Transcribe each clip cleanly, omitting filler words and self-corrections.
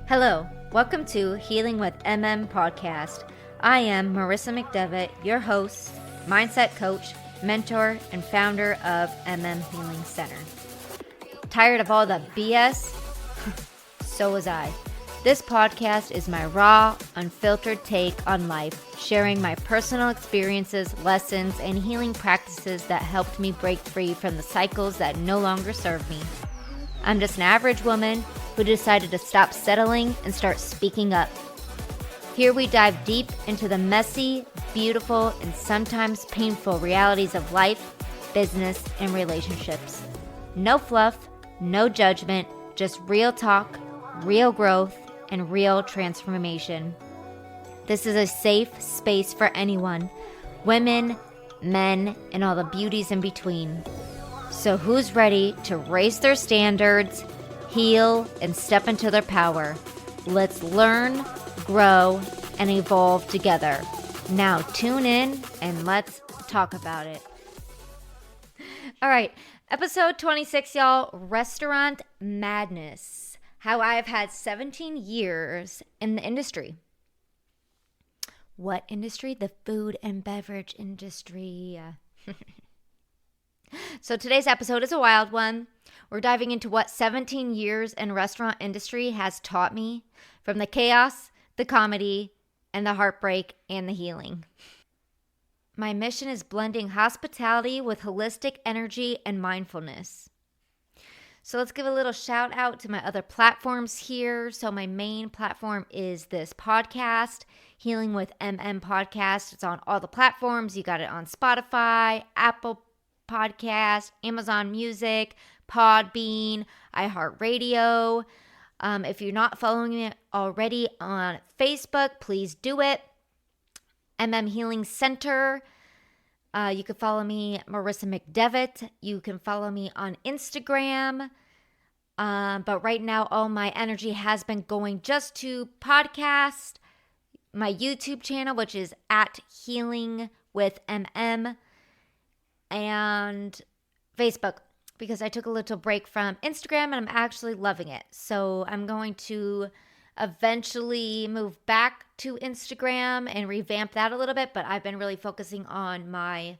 Hello, welcome to Healing with podcast. I am Marissa McDevitt, your host, mindset coach, mentor, and founder of Healing Center. Tired of all the BS? So was I. This podcast is my raw, unfiltered take on life, sharing my personal experiences, lessons, and healing practices that helped me break free from the cycles that no longer serve me. I'm just an average woman who decided to stop settling and start speaking up. Here we dive deep into the messy, beautiful, and sometimes painful realities of life, business, and relationships. No fluff, no judgment, just real talk, real growth, and real transformation. This is a safe space for anyone, women, men, and all the beauties in between. So who's ready to raise their standards, heal, and step into their power? Let's learn, grow, and evolve together. Now tune in and let's talk about it. All right, episode 26, y'all, Restaurant Madness. How I've had 17 years in the industry. What industry? The food and beverage industry. So today's episode is a wild one. We're diving into what 17 years in restaurant industry has taught me, from the chaos, the comedy, and the heartbreak, and the healing. My mission is blending hospitality with holistic energy and mindfulness. So let's give a little shout out to my other platforms here. So my main platform is this podcast, Healing with Podcast. It's on all the platforms. You got it on Spotify, Apple Podcast, Amazon Music, Podbean, iHeartRadio. If you're not following me already on Facebook, please do it. Healing Center. You can follow me, Marissa McDevitt. You can follow me on Instagram. But right now, all my energy has been going just to podcast, my YouTube channel, which is at Healing with MM, and Facebook, because I took a little break from Instagram and I'm actually loving it. So I'm going to eventually move back to Instagram and revamp that a little bit, but I've been really focusing on my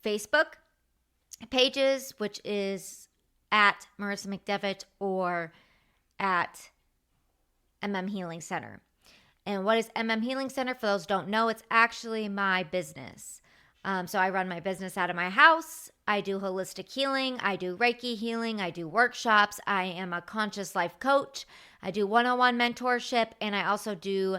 Facebook pages, which is at Marissa McDevitt or at Healing Center. And what is Healing Center? For those who don't know, it's actually my business. So I run my business out of my house. I do holistic healing. I do Reiki healing. I do workshops. I am a conscious life coach. I do one-on-one mentorship. And I also do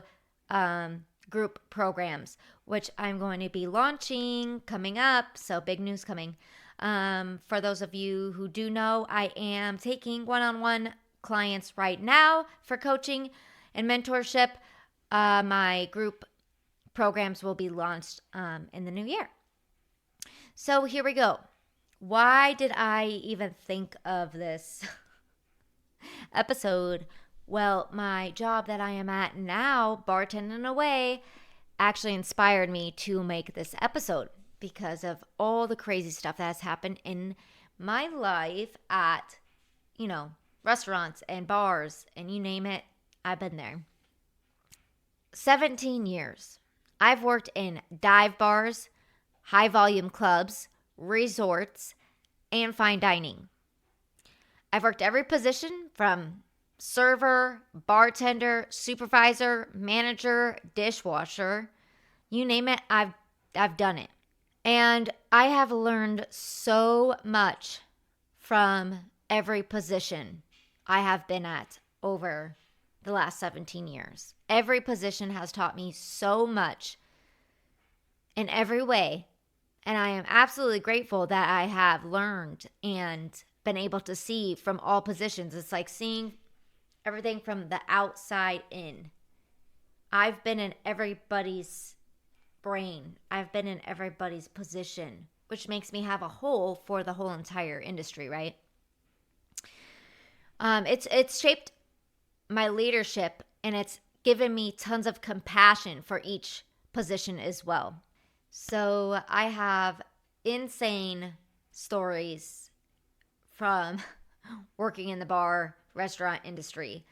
group programs, which I'm going to be launching coming up. So big news coming. For those of you who do know, I am taking one-on-one clients right now for coaching and mentorship. My group programs will be launched in the new year. So here we go. Why did I even think of this episode? Well, my job that I am at now, bartending away, actually inspired me to make this episode because of all the crazy stuff that has happened in my life at, restaurants and bars and you name it, I've been there. 17 years. I've worked in dive bars, high volume clubs, resorts, and fine dining. I've worked every position from server, bartender, supervisor, manager, dishwasher, you name it, I've done it. And I have learned so much from every position I have been at over the last 17 years. Every position has taught me so much in every way. And I am absolutely grateful that I have learned and been able to see from all positions. It's like seeing everything from the outside in. I've been in everybody's brain. I've been in everybody's position, which makes me have a whole for the whole entire industry, right? It's shaped my leadership, and it's given me tons of compassion for each position as well. So I have insane stories from working in the bar restaurant industry.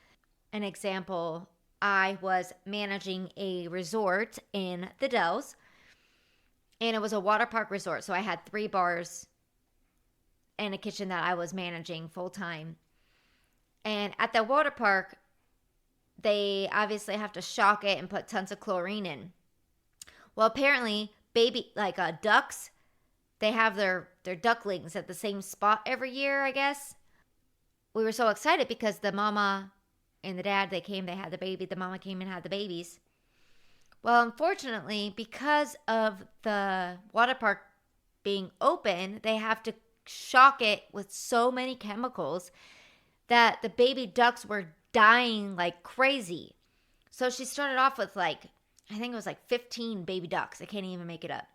an example, I was managing a resort in the Dells, and it was a water park resort. So I had 3 bars and a kitchen that I was managing full time. And at the water park, they obviously have to shock it and put tons of chlorine in. Well, apparently, ducks, they have their ducklings at the same spot every year, I guess. We were so excited because the mama and the dad, they had the baby. The mama came and had the babies. Well, unfortunately, because of the water park being open, they have to shock it with so many chemicals that the baby ducks were dying like crazy. So she started off with I think it was 15 baby ducks. I can't even make it up.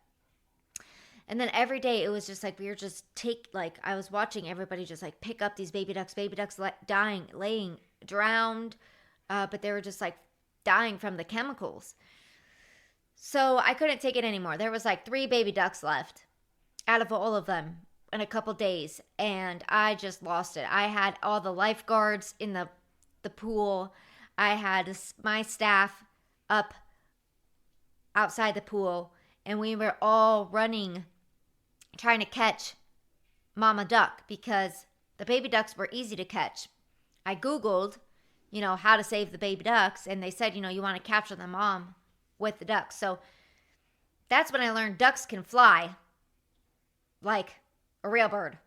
And then every day it was just we were just I was watching everybody just pick up these baby ducks dying, laying, drowned, but they were just dying from the chemicals. So I couldn't take it anymore. There was 3 baby ducks left out of all of them in a couple days, and I just lost it. I had all the lifeguards in the pool. I had my staff up outside the pool, and we were all running, trying to catch mama duck because the baby ducks were easy to catch. I Googled, how to save the baby ducks, and they said, you want to capture the mom with the ducks. So that's when I learned ducks can fly like a real bird.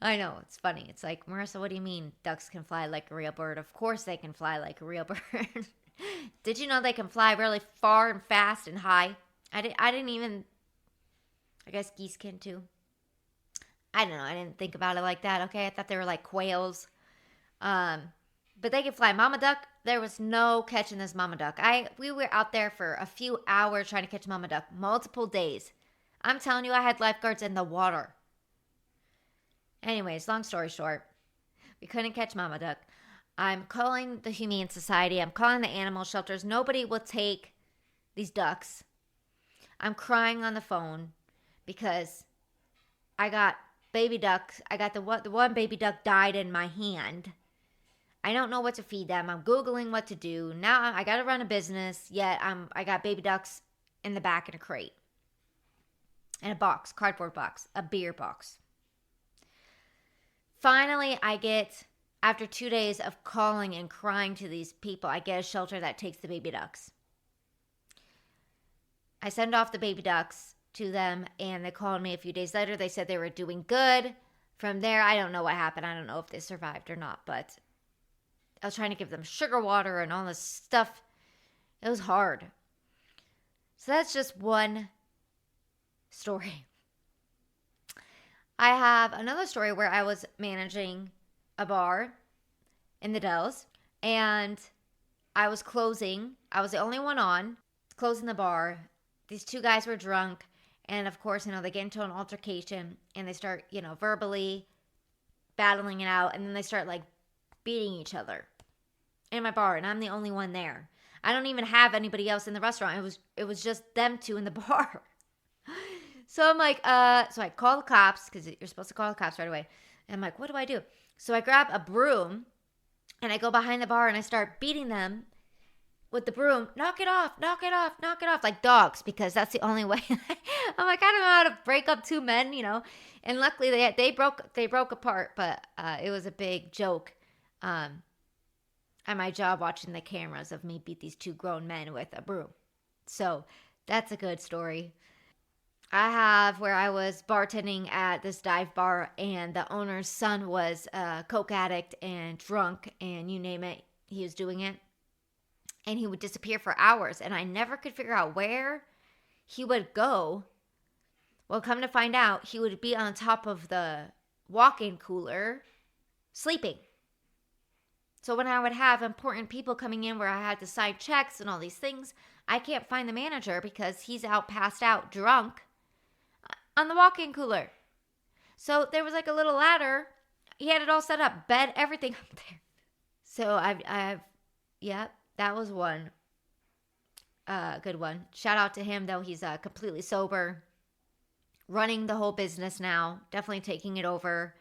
I know, it's funny. It's Marissa, what do you mean ducks can fly like a real bird? Of course they can fly like a real bird. Did you know they can fly really far and fast and high? I didn't even, I guess geese can too. I don't know. I didn't think about it like that. Okay, I thought they were like quails. But they can fly. Mama duck, there was no catching this mama duck. We were out there for a few hours trying to catch mama duck, multiple days. I'm telling you, I had lifeguards in the water. Anyways, long story short, we couldn't catch mama duck. I'm calling the Humane Society. I'm calling the animal shelters. Nobody will take these ducks. I'm crying on the phone because I got baby ducks. I got the one baby duck died in my hand. I don't know what to feed them. I'm Googling what to do. Now I got to run a business, yet I got baby ducks in the back in a crate. In a box, cardboard box, a beer box. Finally, after 2 days of calling and crying to these people, I get a shelter that takes the baby ducks. I send off the baby ducks to them, and they called me a few days later. They said they were doing good. From there, I don't know what happened. I don't know if they survived or not, but I was trying to give them sugar water and all this stuff. It was hard. So that's just one story. I have another story where I was managing a bar in the Dells, and I was closing. I was the only one on, closing the bar. These 2 guys were drunk, and of course, they get into an altercation, and they start, verbally battling it out, and then they start, beating each other in my bar, and I'm the only one there. I don't even have anybody else in the restaurant. It was just them 2 in the bar. So I'm so I call the cops, because you're supposed to call the cops right away. And I'm what do I do? So I grab a broom, and I go behind the bar, and I start beating them with the broom. Knock it off, knock it off, knock it off, like dogs, because that's the only way. I'm I don't know how to break up 2 men, And luckily they broke apart, but it was a big joke at my job watching the cameras of me beat these 2 grown men with a broom. So that's a good story. I have where I was bartending at this dive bar, and the owner's son was a coke addict and drunk, and you name it, he was doing it. And he would disappear for hours, and I never could figure out where he would go. Well, come to find out, he would be on top of the walk-in cooler sleeping. So when I would have important people coming in where I had to sign checks and all these things, I can't find the manager because he's out, passed out, drunk on the walk-in cooler. So there was a little ladder. He had it all set up, bed, everything up there. So that was one good one. Shout out to him, though. He's completely sober, running the whole business now, definitely taking it over.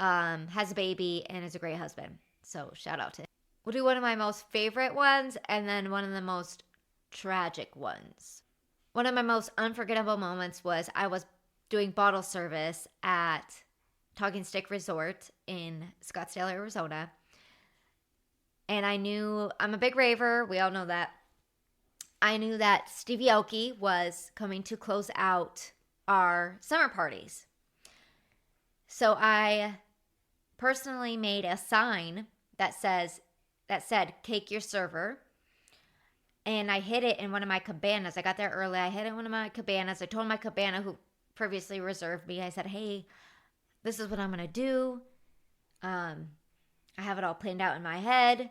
has a baby, and is a great husband. So shout out to him. We'll do one of my most favorite ones and then one of the most tragic ones. One of my most unforgettable moments was I was doing bottle service at Talking Stick Resort in Scottsdale, Arizona. And I'm a big raver. We all know that. I knew that Stevie Aoki was coming to close out our summer parties. So I personally made a sign that said, "Cake your server." And I hid it in one of my cabanas. I got there early. I hid it in one of my cabanas. I told my cabana who previously reserved me, I said, "Hey, this is what I'm going to do. I have it all planned out in my head.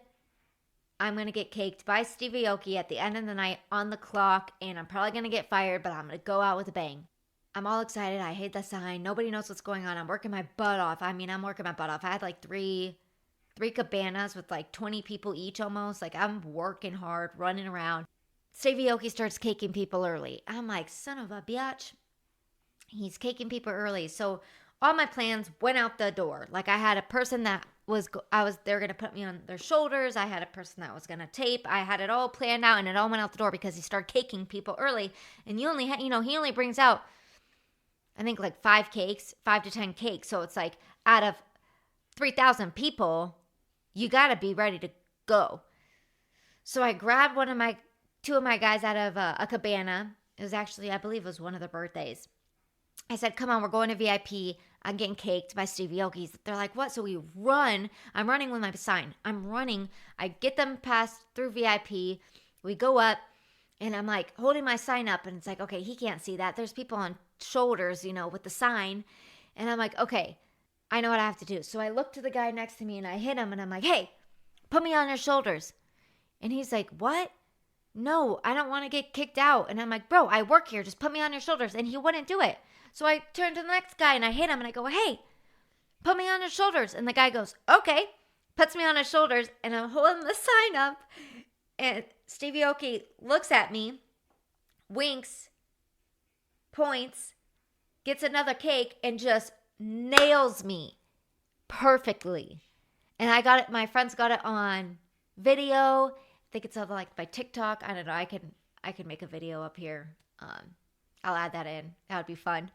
I'm going to get caked by Stevie Aoki at the end of the night on the clock, and I'm probably going to get fired, but I'm going to go out with a bang." I'm all excited. I hate the sign. Nobody knows what's going on. I'm working my butt off. I'm working my butt off. I had like three cabanas with like 20 people each almost. Like I'm working hard, running around. Stevie Aoki starts caking people early. I'm like, son of a bitch. He's caking people early. So all my plans went out the door. Like I had a person that they're going to put me on their shoulders. I had a person that was going to tape. I had it all planned out, and it all went out the door because he started caking people early. And you only he only brings out, I think, like 5 to 10 cakes. So it's like out of 3,000 people, you got to be ready to go. So I grabbed two of my guys out of a cabana. It was actually, I believe it was one of their birthdays. I said, "Come on, we're going to VIP. I'm getting caked by Stevie Aoki's." They're like, "What?" So we run. I'm running with my sign. I'm running. I get them past through VIP. We go up, and I'm like holding my sign up, and it's like, okay, he can't see that. There's people on shoulders, with the sign. And I'm like, okay, I know what I have to do. So I look to the guy next to me, and I hit him, and I'm like, "Hey, put me on your shoulders." And he's like, "What? No, I don't want to get kicked out." And I'm like, "Bro, I work here. Just put me on your shoulders." And he wouldn't do it. So I turned to the next guy and I hit him and I go, "Hey, put me on your shoulders." And the guy goes, "Okay." Puts me on his shoulders, and I'm holding the sign up. And Stevie Aoki looks at me, winks, points, gets another cake, and just nails me perfectly. And I got it. My friends got it on video. I think it's on like my TikTok. I don't know. I can make a video up here. I'll add that in. That would be fun.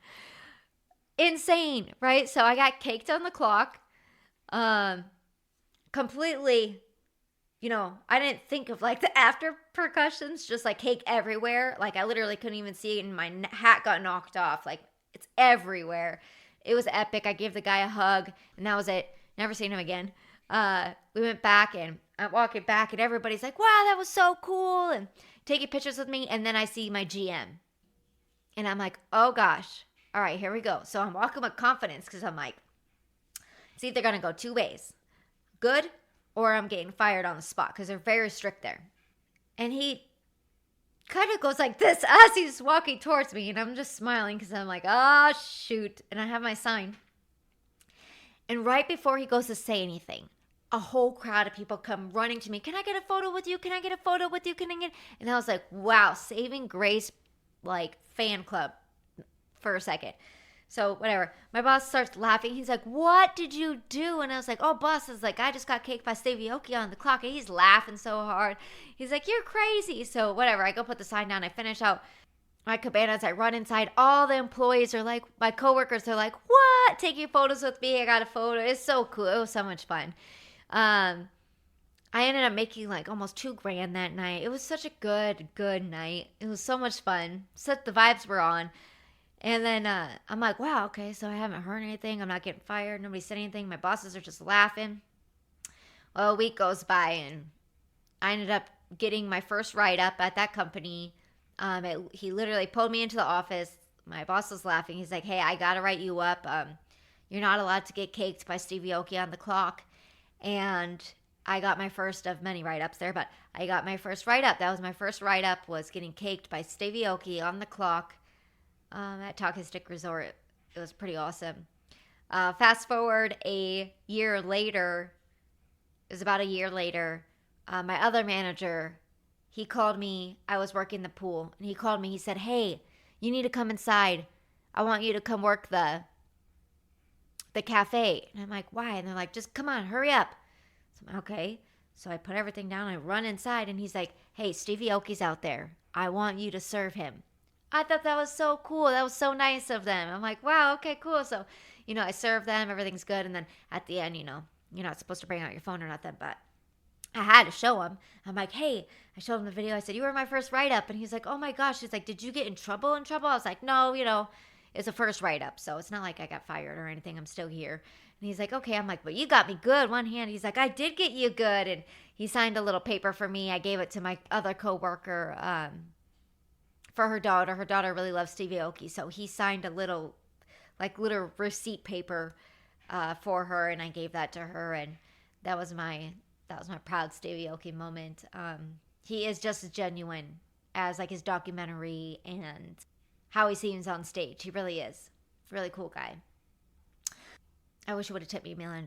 Insane, right? So I got caked on the clock. Completely, I didn't think of like the after percussions, just like cake everywhere. Like I literally couldn't even see it, and my hat got knocked off. Like it's everywhere. It was epic. I gave the guy a hug, and that was it. Never seen him again. We went back, and I'm walking back, and everybody's like, "Wow, that was so cool," and taking pictures with me. And then I see my GM. And I'm like, "Oh gosh. All right, here we go." So I'm walking with confidence because I'm like, it's either going to go 2 ways. Good, or I'm getting fired on the spot because they're very strict there. And he kind of goes like this as he's walking towards me. And I'm just smiling because I'm like, "Oh, shoot." And I have my sign. And right before he goes to say anything, a whole crowd of people come running to me. "Can I get a photo with you? Can I get a photo with you? Can I get..." And I was like, wow, saving grace, like fan club for a second. So whatever. My boss starts laughing. He's like, "What did you do?" And I was like, "Oh, boss," is like, "I just got caked by Stevie Aoki on the clock." And he's laughing so hard. He's like, "You're crazy." So whatever. I go put the sign down. I finish out my cabanas. I run inside. All the employees are like, my coworkers are like, "What? Taking photos with me." I got a photo. It's so cool. It was so much fun. I ended up making like almost $2,000 that night. It was such a good night. It was so much fun. The vibes were on. And then I'm like, wow, okay, so I haven't heard anything. I'm not getting fired. Nobody said anything. My bosses are just laughing. Well, a week goes by, and I ended up getting my first write-up at that company. He literally pulled me into the office. My boss was laughing. He's like, "Hey, I got to write you up. You're not allowed to get caked by Stevie Aoki on the clock." And I got my first of many write-ups there, but I got my first write-up. That was my first write-up, was getting caked by Stevie Aoki on the clock at Talking Stick Resort. It was pretty awesome. Fast forward a year later, it was about a year later, my other manager, he called me. I was working the pool, and he called me. He said, "Hey, you need to come inside. I want you to come work the the cafe. And I'm like, why? And they're like, just come on, hurry up. So I'm like, okay. So I put everything down. I run inside and he's like, hey, Stevie Oki's out there. I want you to serve him. I thought that was so cool. That was so nice of them. I'm like, wow, okay, cool. So, I serve them. Everything's good. And then at the end, you're not supposed to bring out your phone or nothing, but I had to show him. I'm like, hey, I showed him the video. I said, you were my first write-up. And he's like, oh my gosh. He's like, did you get in trouble? I was like, no, it's a first write-up. So it's not like I got fired or anything. I'm still here. And he's like, okay. I'm like, but you got me good. One hand. He's like, I did get you good. And he signed a little paper for me. I gave it to my other coworker for her daughter. Her daughter really loves Stevie Oki. So he signed a little receipt paper for her. And I gave that to her. And that was my proud Stevie Oki moment. He is just as genuine as like his documentary and how he seems on stage. He really is. Really cool guy. I wish he would have tipped me $1 million.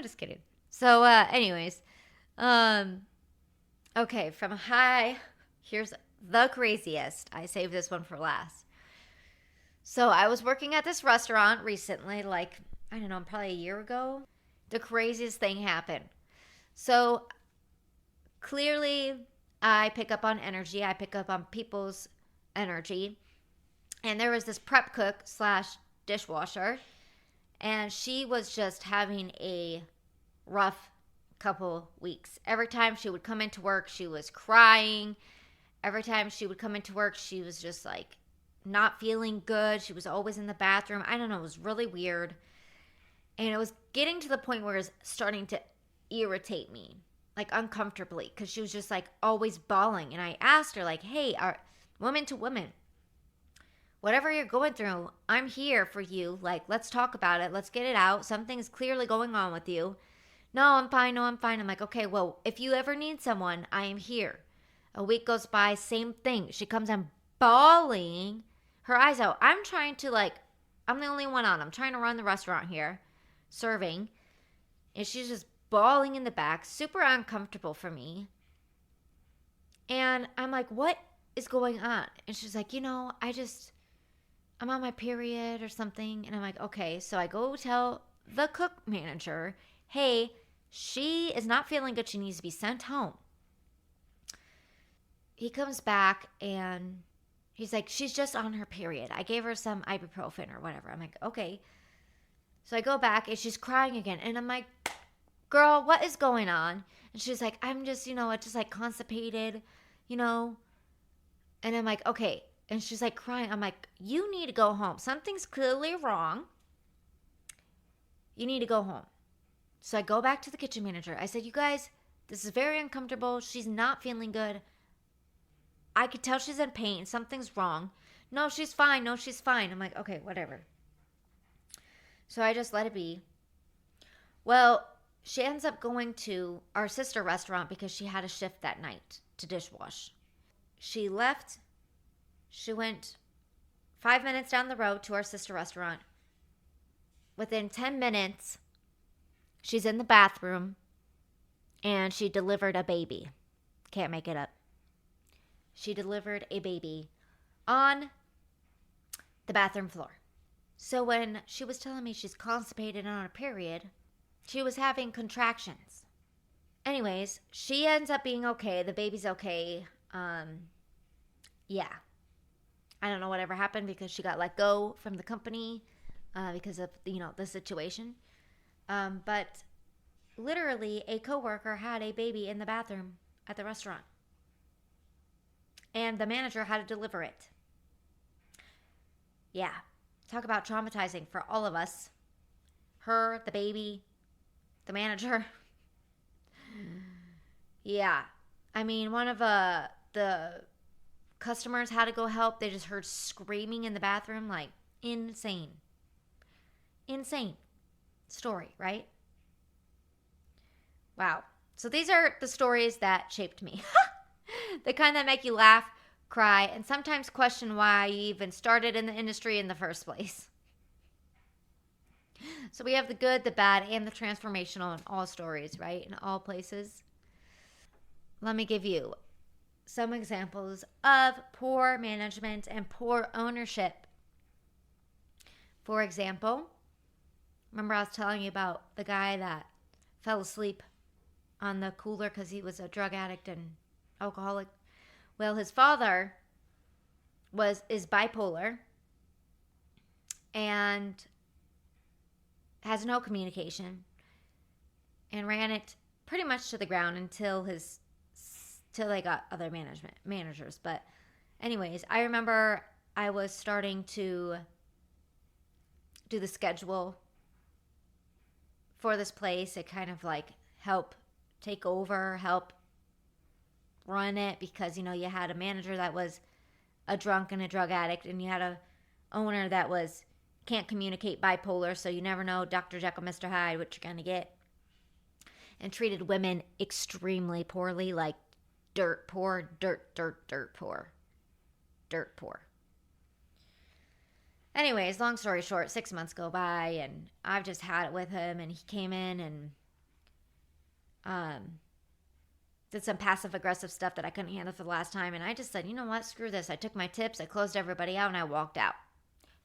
Just kidding. So, anyways, okay, from high, here's the craziest. I saved this one for last. So I was working at this restaurant recently, like, I don't know, probably a year ago. The craziest thing happened. So clearly I pick up on energy. I pick up on people's energy. And there was this prep cook / dishwasher. And she was just having a rough couple weeks. Every time she would come into work, she was crying. Every time she would come into work, she was just like not feeling good. She was always in the bathroom. I don't know. It was really weird. And it was getting to the point where it was starting to irritate me, like uncomfortably, because she was just like always bawling. And I asked her, like, hey, woman to woman, whatever you're going through, I'm here for you. Like, let's talk about it. Let's get it out. Something's clearly going on with you. No, I'm fine. No, I'm fine. I'm like, okay, well, if you ever need someone, I am here. A week goes by, same thing. She comes in bawling her eyes out. I'm the only one on. I'm trying to run the restaurant here, serving. And she's just bawling in the back, super uncomfortable for me. And I'm like, what is going on? And she's like, I'm on my period or something. And I'm like, okay. So I go tell the cook manager, hey, she is not feeling good. She needs to be sent home. He comes back and he's like, she's just on her period. I gave her some ibuprofen or whatever. I'm like, okay. So I go back and she's crying again. And I'm like, girl, what is going on? And she's like, I'm just, just like constipated, And I'm like, okay. And she's like crying. I'm like, you need to go home. Something's clearly wrong. You need to go home. So I go back to the kitchen manager. I said, you guys, this is very uncomfortable. She's not feeling good. I could tell she's in pain. Something's wrong. No, she's fine. No, she's fine. I'm like, okay, whatever. So I just let it be. Well, she ends up going to our sister restaurant because she had a shift that night to dishwash. She left. She went 5 minutes down the road to our sister restaurant. Within 10 minutes, she's in the bathroom and she delivered a baby. Can't make it up. She delivered a baby on the bathroom floor. So when she was telling me she's constipated and on a period, she was having contractions. Anyways, she ends up being okay. The baby's okay. Yeah. I don't know whatever happened because she got let go from the company because of, the situation. But literally a coworker had a baby in the bathroom at the restaurant. And the manager had to deliver it. Yeah. Talk about traumatizing for all of us. Her, the baby, the manager. Yeah. I mean, one of the customers had to go help. They just heard screaming in the bathroom, like insane. Insane story, right? Wow. So these are the stories that shaped me. The kind that make you laugh, cry, and sometimes question why you even started in the industry in the first place. So we have the good, the bad, and the transformational in all stories, right? In all places. Let me give you some examples of poor management and poor ownership For example, remember I was telling you about the guy that fell asleep on the cooler because he was a drug addict and alcoholic? Well, his father is bipolar and has no communication and ran it pretty much to the ground until they got other managers. But anyways, I remember I was starting to do the schedule for this place. It kind of like help take over, help run it, because you had a manager that was a drunk and a drug addict, and you had a owner that was can't communicate, bipolar, so you never know, Dr. Jekyll, Mr. Hyde, what you're gonna get, and treated women extremely poorly, like dirt poor, dirt poor. Anyways, long story short, 6 months go by, and I've just had it with him, and he came in and did some passive-aggressive stuff that I couldn't handle for the last time, and I just said, you know what, screw this. I took my tips, I closed everybody out, and I walked out.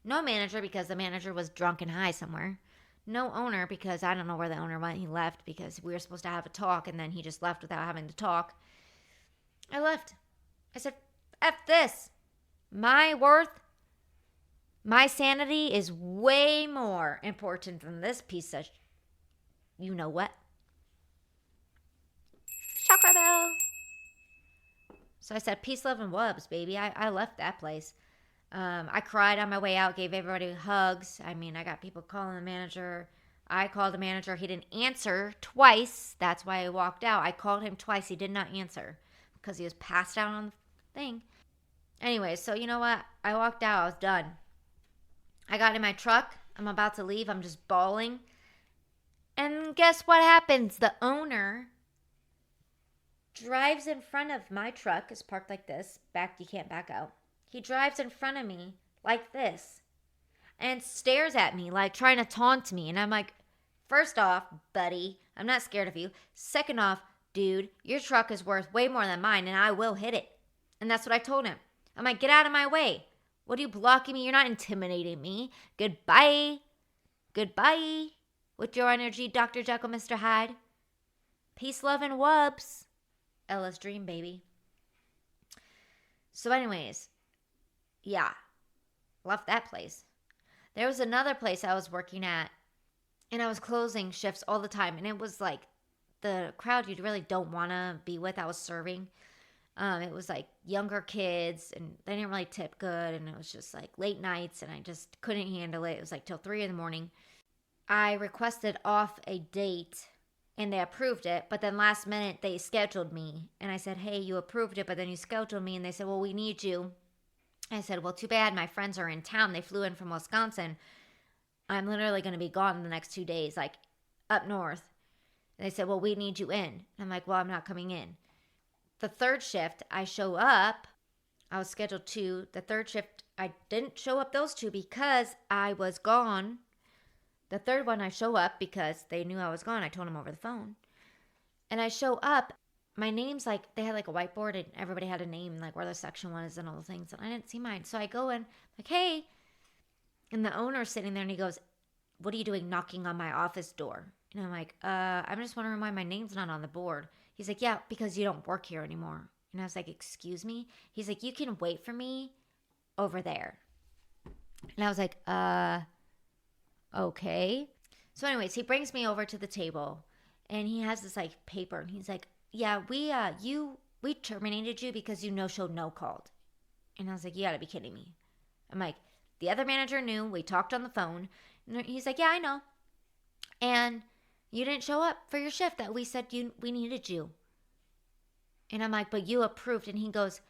No manager, because the manager was drunk and high somewhere. No owner, because I don't know where the owner went. He left because we were supposed to have a talk, and then he just left without having to talk. I left. I said, F this. My worth, my sanity is way more important than this piece of you know what. Chakra bell. So I said, peace, love, and wubs, baby. I left that place. I cried on my way out, gave everybody hugs. I mean, I got people calling the manager. I called the manager. He didn't answer twice. That's why I walked out. I called him twice. He did not answer because he was passed out on the thing. Anyway, so you know what? I walked out. I was done. I got in my truck. I'm about to leave. I'm just bawling. And guess what happens? The owner drives in front of my truck. It's parked like this. You can't back out. He drives in front of me like this and stares at me like trying to taunt me. And I'm like, first off, buddy, I'm not scared of you. Second off, dude, your truck is worth way more than mine and I will hit it. And that's what I told him. I'm like, get out of my way. What are you blocking me? You're not intimidating me. Goodbye. Goodbye. With your energy, Dr. Jekyll, Mr. Hyde. Peace, love, and wubs. Ella's dream, baby. So anyways, yeah, left that place. There was another place I was working at, and I was closing shifts all the time, and it was like the crowd you really don't want to be with. I was serving. It was like younger kids, and they didn't really tip good, and it was just like late nights, and I just couldn't handle it. It was like till 3 a.m. I requested off a date, and they approved it, but then last minute they scheduled me, and I said, hey, you approved it, but then you scheduled me, and they said, well, we need you. I said, well, too bad. My friends are in town. They flew in from Wisconsin. I'm literally going to be gone the next 2 days, like up north. And they said, well, we need you in. And I'm like, well, I'm not coming in. The third shift, I show up. I was scheduled to. The third shift, I didn't show up those two because I was gone. The third one, I show up because they knew I was gone. I told them over the phone. And I show up. My name's like, they had like a whiteboard and everybody had a name, like where the section was and all the things. And I didn't see mine. So I go in, like, hey. And the owner's sitting there and he goes, what are you doing knocking on my office door? And I'm like, I'm just wondering why my name's not on the board. He's like, yeah, because you don't work here anymore. And I was like, excuse me? He's like, you can wait for me over there. And I was like, okay. So anyways, he brings me over to the table and he has this like paper and he's like, yeah, we terminated you because you no-showed, no-called. And I was like, you gotta be kidding me. I'm like, the other manager knew. We talked on the phone. And he's like, yeah, I know. And you didn't show up for your shift that we said we needed you. And I'm like, but you approved. And he goes,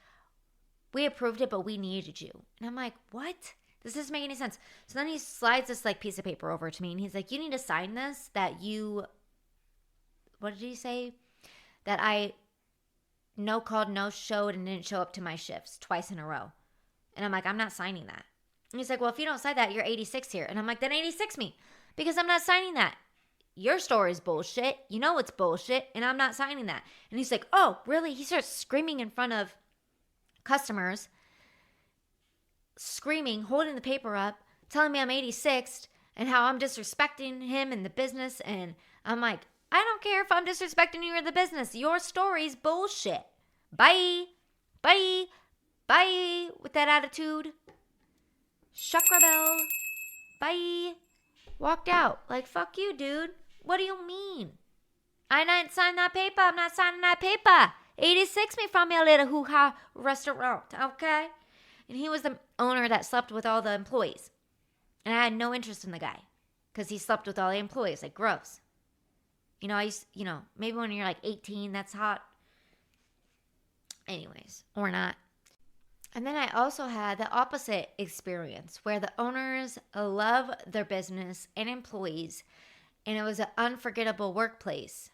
we approved it, but we needed you. And I'm like, what? This doesn't make any sense. So then he slides this like piece of paper over to me and he's like, you need to sign this that you, what did he say? That I no called, no showed, and didn't show up to my shifts twice in a row. And I'm like, I'm not signing that. And he's like, well, if you don't sign that, you're 86 here. And I'm like, then 86 me, because I'm not signing that. Your story's bullshit. You know it's bullshit, and I'm not signing that. And he's like, oh, really? He starts screaming in front of customers, screaming, holding the paper up, telling me I'm 86th and how I'm disrespecting him in the business. And I'm like, I don't care if I'm disrespecting you or the business. Your story's bullshit. Bye. Bye. Bye with that attitude. Chakra bell. Bye. Walked out. Like, fuck you, dude. What do you mean? I didn't sign that paper. I'm not signing that paper. 86 me from your little hoo-ha restaurant, okay? And he was the owner that slept with all the employees. And I had no interest in the guy because he slept with all the employees. Like, gross. Maybe when you're like 18, that's hot. Anyways, or not. And then I also had the opposite experience where the owners love their business and employees, and it was an unforgettable workplace.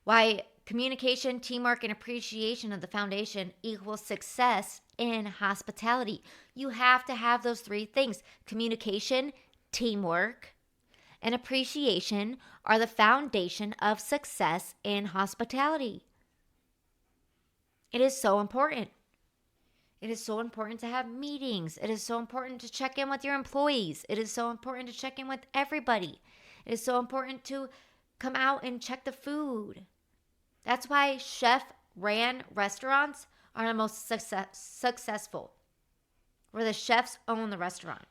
Why communication, teamwork, and appreciation of the foundation equals success in hospitality. You have to have those three things. Communication, teamwork, and appreciation are the foundation of success in hospitality. It is so important. It is so important to have meetings. It is so important to check in with your employees. It is so important to check in with everybody. It is so important to come out and check the food. That's why chef-ran restaurants are the most successful, where the chefs own the restaurant.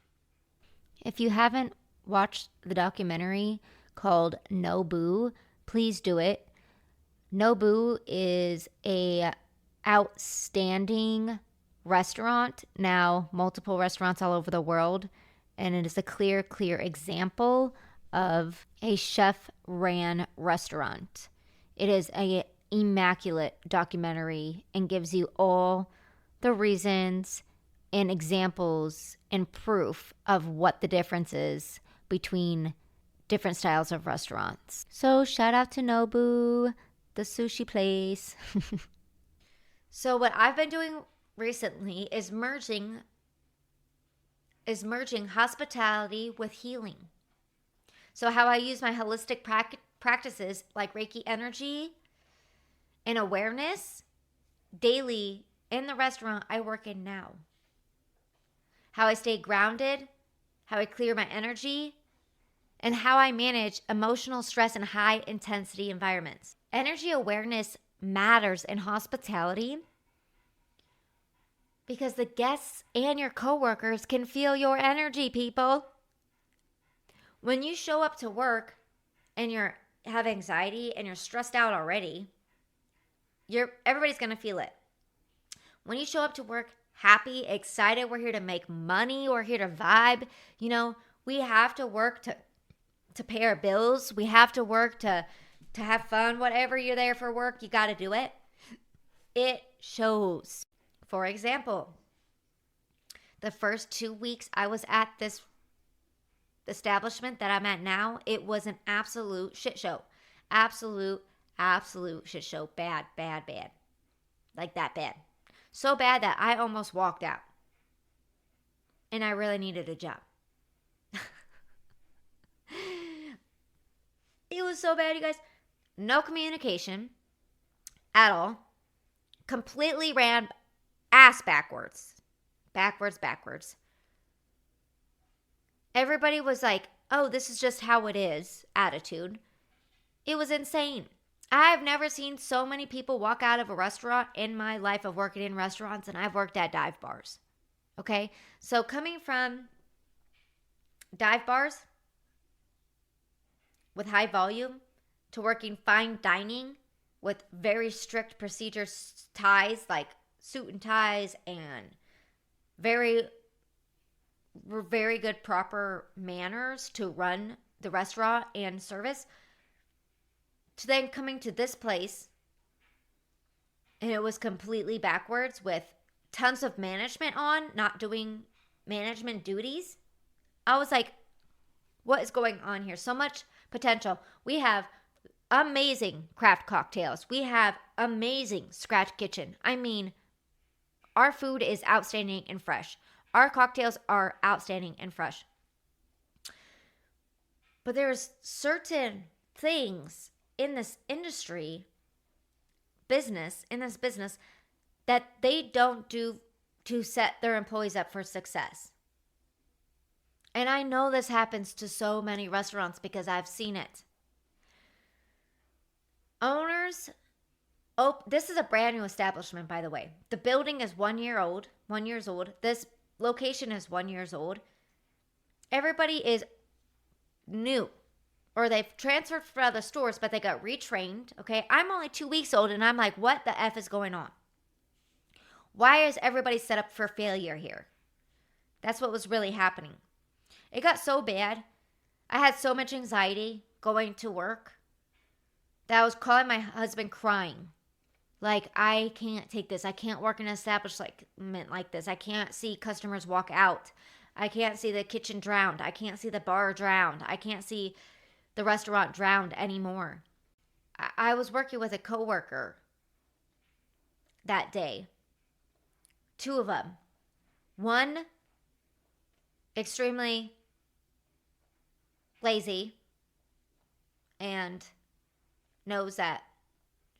If you haven't watched the documentary called Nobu, please do it. Nobu is a outstanding restaurant, now multiple restaurants all over the world, and it is a clear example of a chef-ran restaurant. It is an immaculate documentary and gives you all the reasons and examples and proof of what the difference is between different styles of restaurants. So shout out to Nobu, the sushi place. So what I've been doing recently is merging hospitality with healing. So how I use my holistic practices like Reiki energy and awareness daily in the restaurant I work in now. How I stay grounded, how I clear my energy, and how I manage emotional stress in high intensity environments. Energy awareness matters in hospitality because the guests and your coworkers can feel your energy, people. When you show up to work and you have anxiety and you're stressed out already, everybody's going to feel it. When you show up to work happy, excited, we're here to make money, we're here to vibe. We have to work to pay our bills. We have to work to have fun. Whatever you're there for work, you got to do it. It shows. For example, the first 2 weeks I was at this establishment that I'm at now, it was an absolute shit show. Absolute shit show. Bad. Like that bad. So bad that I almost walked out. And I really needed a job. It was so bad, you guys. No communication at all. Completely ran ass backwards. Backwards. Everybody was like, oh, this is just how it is attitude. It was insane. I've never seen so many people walk out of a restaurant in my life of working in restaurants, and I've worked at dive bars. Okay? So coming from dive bars with high volume to working fine dining with very strict procedures, ties, like suit and ties, and very good proper manners to run the restaurant and service, to then coming to this place and it was completely backwards with tons of management on, not doing management duties. I was like, what is going on here? So much potential. We have amazing craft cocktails. We have amazing scratch kitchen. I mean, our food is outstanding and fresh. Our cocktails are outstanding and fresh. But there's certain things in this business, that they don't do to set their employees up for success. And I know this happens to so many restaurants because I've seen it. Owners, this is a brand new establishment, by the way. The building is 1 year old, 1 years old. This location is 1 years old. Everybody is new, or they've transferred from other stores, but they got retrained. Okay, I'm only 2 weeks old, and I'm like, what the F is going on? Why is everybody set up for failure here? That's what was really happening. It got so bad. I had so much anxiety going to work that I was calling my husband crying. Like, I can't take this. I can't work in an establishment like this. I can't see customers walk out. I can't see the kitchen drowned. I can't see the bar drowned. I can't see the restaurant drowned anymore. I was working with a coworker that day. Two of them. One, extremely lazy and knows that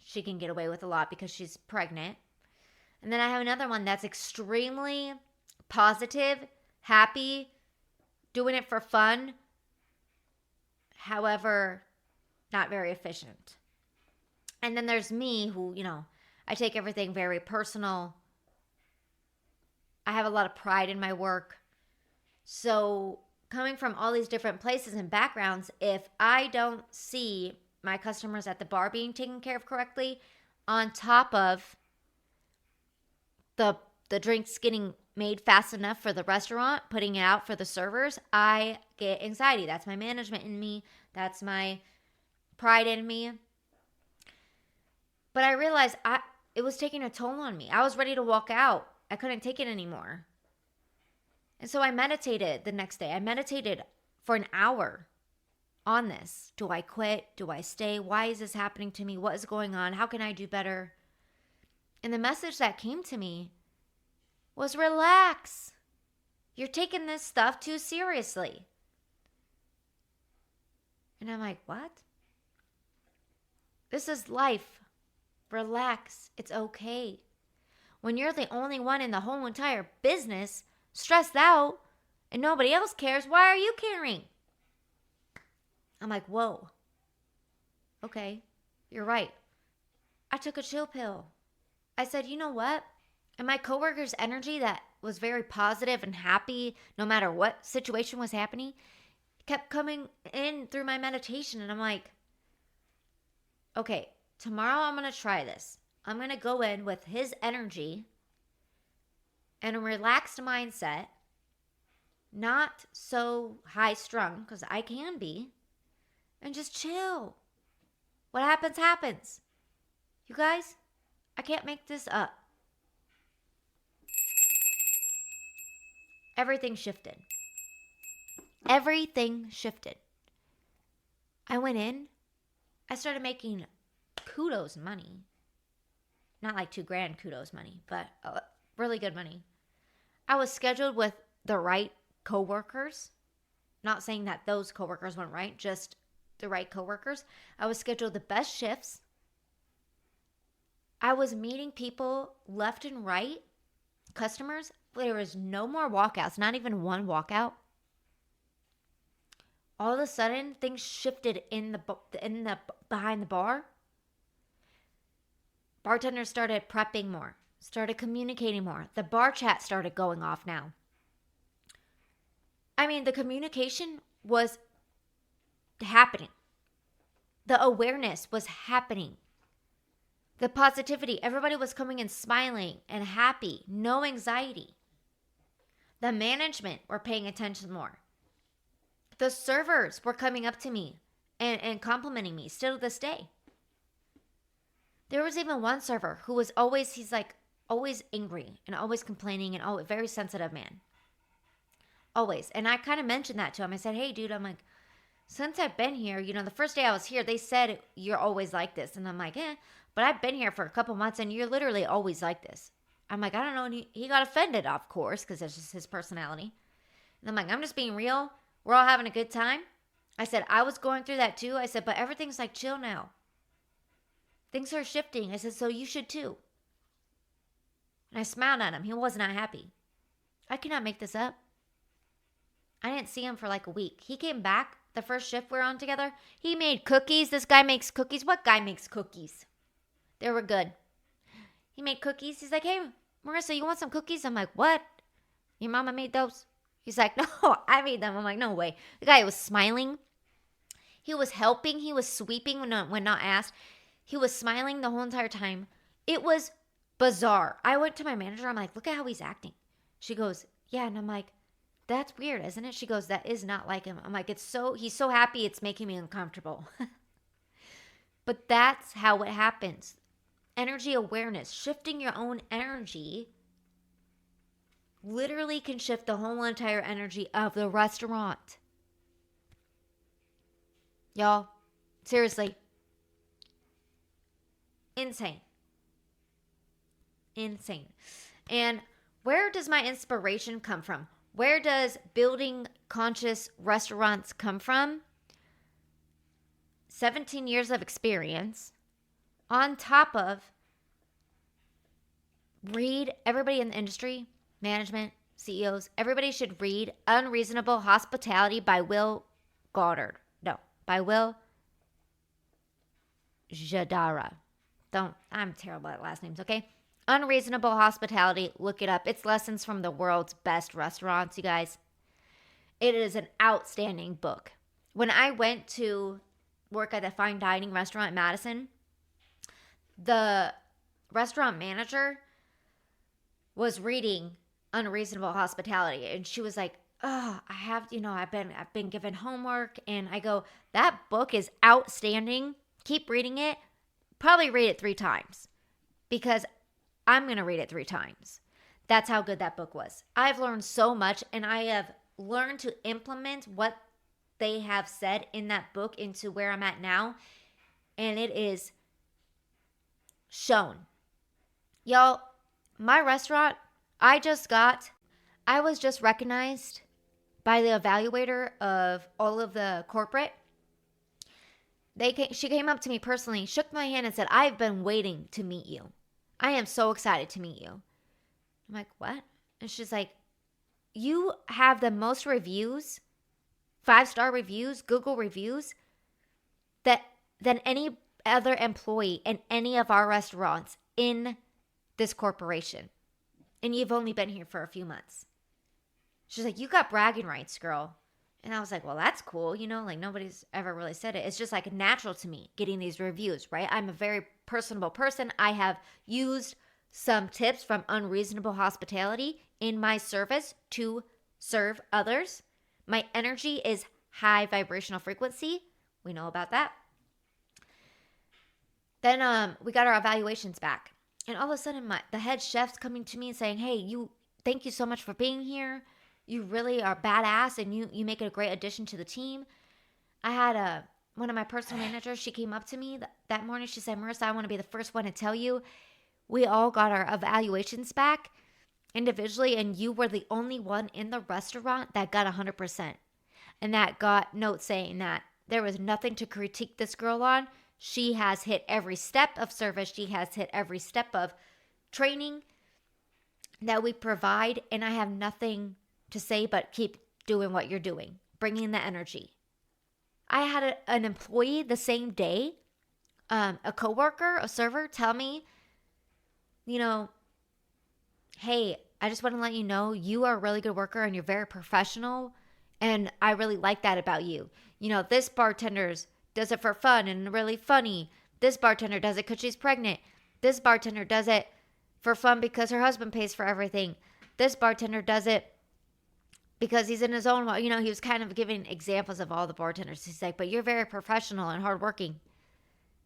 she can get away with a lot because she's pregnant. And then I have another one that's extremely positive, happy, doing it for fun, however, not very efficient. And then there's me who, I take everything very personal. I have a lot of pride in my work. So coming from all these different places and backgrounds, if I don't see my customers at the bar being taken care of correctly, on top of the drinks getting made fast enough for the restaurant, putting it out for the servers, I get anxiety. That's my management in me. That's my pride in me. But I realized it was taking a toll on me. I was ready to walk out. I couldn't take it anymore. And so I meditated the next day. I meditated for an hour on this. Do I quit? Do I stay? Why is this happening to me? What is going on? How can I do better? And the message that came to me was relax. You're taking this stuff too seriously. And I'm like, what? This is life. Relax. It's okay. When you're the only one in the whole entire business stressed out and nobody else cares, why are you caring? I'm like, whoa. Okay, you're right. I took a chill pill. I said, you know what? And my coworker's energy that was very positive and happy no matter what situation was happening kept coming in through my meditation. And I'm like, okay, tomorrow I'm going to try this. I'm going to go in with his energy and a relaxed mindset, not so high strung, because I can be, and just chill. What happens, happens. You guys, I can't make this up. Everything shifted. Everything shifted. I went in. I started making kudos money. Not like $2,000 kudos money, but really good money. I was scheduled with the right coworkers. Not saying that those coworkers weren't right, just the right coworkers. I was scheduled the best shifts. I was meeting people left and right, customers. There was no more walkouts, not even one walkout. All of a sudden, things shifted in the behind the bar. Bartenders started prepping more, started communicating more. The bar chat started going off now. I mean, the communication was happening. The awareness was happening. The positivity, everybody was coming in smiling and happy, no anxiety. The management were paying attention more. The servers were coming up to me and complimenting me still to this day. There was even one server who was always angry and always complaining and always very sensitive man. Always. And I kind of mentioned that to him. I said, hey, dude, I'm like, since I've been here, the first day I was here, they said you're always like this. And I'm like, but I've been here for a couple months and you're literally always like this. I'm like, I don't know. And he got offended, of course, because that's just his personality. And I'm like, I'm just being real. We're all having a good time. I said, I was going through that too. I said, but everything's like chill now. Things are shifting. I said, so you should too. And I smiled at him. He was not happy. I cannot make this up. I didn't see him for like a week. He came back the first shift we were on together. He made cookies. This guy makes cookies. What guy makes cookies? They were good. He made cookies. He's like, hey, Marissa, you want some cookies? I'm like, what? Your mama made those? He's like, no, I made them. I'm like, no way. The guy was smiling. He was helping. He was sweeping when not asked. He was smiling the whole entire time. It was bizarre. I went to my manager. I'm like, look at how he's acting. She goes, yeah. And I'm like, that's weird, isn't it? She goes, that is not like him. I'm like, he's so happy it's making me uncomfortable. But that's how it happens. Energy awareness, shifting your own energy literally can shift the whole entire energy of the restaurant. Y'all, seriously. Insane. Insane. And where does my inspiration come from? Where does building conscious restaurants come from? 17 years of experience on top of read everybody in the industry, management, CEOs, everybody should read Unreasonable Hospitality by Will Goddard. No, by Will Jadara. I'm terrible at last names, okay? Unreasonable Hospitality, look it up. It's lessons from the world's best restaurants, you guys. It is an outstanding book. When I went to work at a fine dining restaurant in Madison, the restaurant manager was reading Unreasonable Hospitality, and she was like, oh, I've been given homework. And I go, that book is outstanding. Keep reading it. Probably read it 3 times because I'm going to read it 3 times. That's how good that book was. I've learned so much, and I have learned to implement what they have said in that book into where I'm at now. And it is shown. Y'all, my restaurant, I was just recognized by the evaluator of all of the corporate. She came up to me personally, shook my hand and said, I've been waiting to meet you. I am so excited to meet you. I'm like, what? And she's like, you have the most reviews, 5-star reviews, Google reviews, than any other employee in any of our restaurants in this corporation. And you've only been here for a few months. She's like, you got bragging rights, girl. And I was like, well, that's cool. Like nobody's ever really said it. It's just like natural to me getting these reviews, right? I'm a very personable person. I have used some tips from Unreasonable Hospitality in my service to serve others. My energy is high vibrational frequency. We know about that. Then we got our evaluations back. And all of a sudden, the head chef's coming to me and saying, hey, thank you so much for being here. You really are badass, and you make it a great addition to the team. I had one of my personal managers, she came up to me that morning. She said, Marissa, I want to be the first one to tell you, we all got our evaluations back individually, and you were the only one in the restaurant that got 100%. And that got notes saying that there was nothing to critique this girl on. She has hit every step of service. She has hit every step of training that we provide. And I have nothing to say but keep doing what you're doing, bringing the energy. I had an employee the same day, a coworker, a server, tell me, hey, I just want to let you know you are a really good worker and you're very professional, and I really like that about you. This bartender does it for fun and really funny. This bartender does it because she's pregnant. This bartender does it for fun because her husband pays for everything. This bartender does it because he's in his own, he was kind of giving examples of all the bartenders. He's like, but you're very professional and hardworking.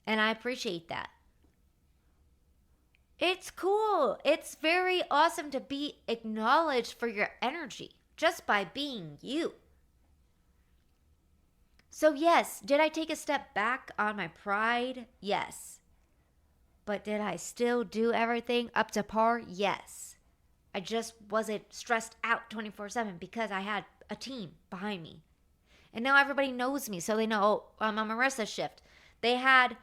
And I appreciate that. It's cool. It's very awesome to be acknowledged for your energy just by being you. So yes, did I take a step back on my pride? Yes. But did I still do everything up to par? Yes. I just wasn't stressed out 24/7 because I had a team behind me. And now everybody knows me, so they know, I'm on Marissa's shift. They had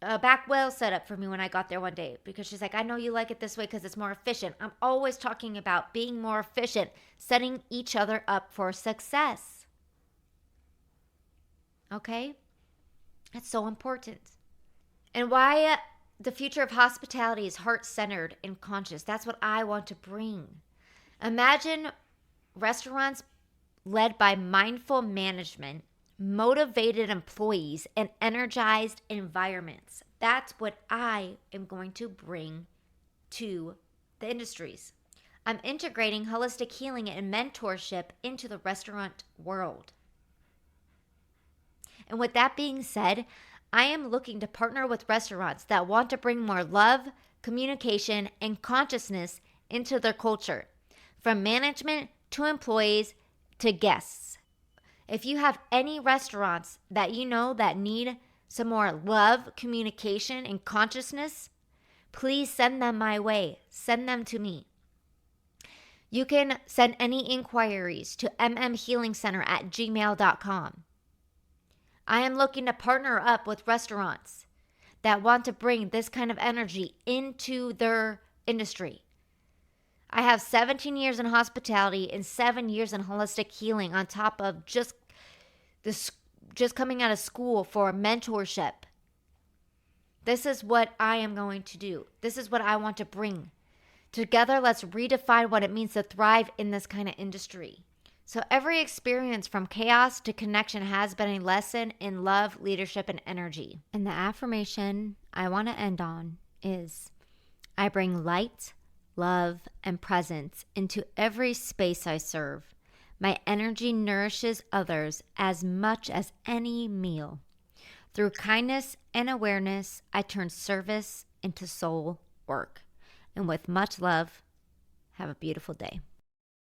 a back well set up for me when I got there one day because she's like, I know you like it this way because it's more efficient. I'm always talking about being more efficient, setting each other up for success. Okay? That's so important. And why the future of hospitality is heart-centered and conscious. That's what I want to bring. Imagine restaurants led by mindful management, motivated employees, and energized environments. That's what I am going to bring to the industries. I'm integrating holistic healing and mentorship into the restaurant world. And with that being said, I am looking to partner with restaurants that want to bring more love, communication, and consciousness into their culture, from management to employees to guests. If you have any restaurants that you know that need some more love, communication, and consciousness, please send them my way. Send them to me. You can send any inquiries to mmhealingcenter@gmail.com. I am looking to partner up with restaurants that want to bring this kind of energy into their industry. I have 17 years in hospitality and 7 years in holistic healing on top of just coming out of school for mentorship. This is what I am going to do. This is what I want to bring. Together, let's redefine what it means to thrive in this kind of industry. So every experience from chaos to connection has been a lesson in love, leadership, and energy. And the affirmation I want to end on is, I bring light, love, and presence into every space I serve. My energy nourishes others as much as any meal. Through kindness and awareness, I turn service into soul work. And with much love, have a beautiful day.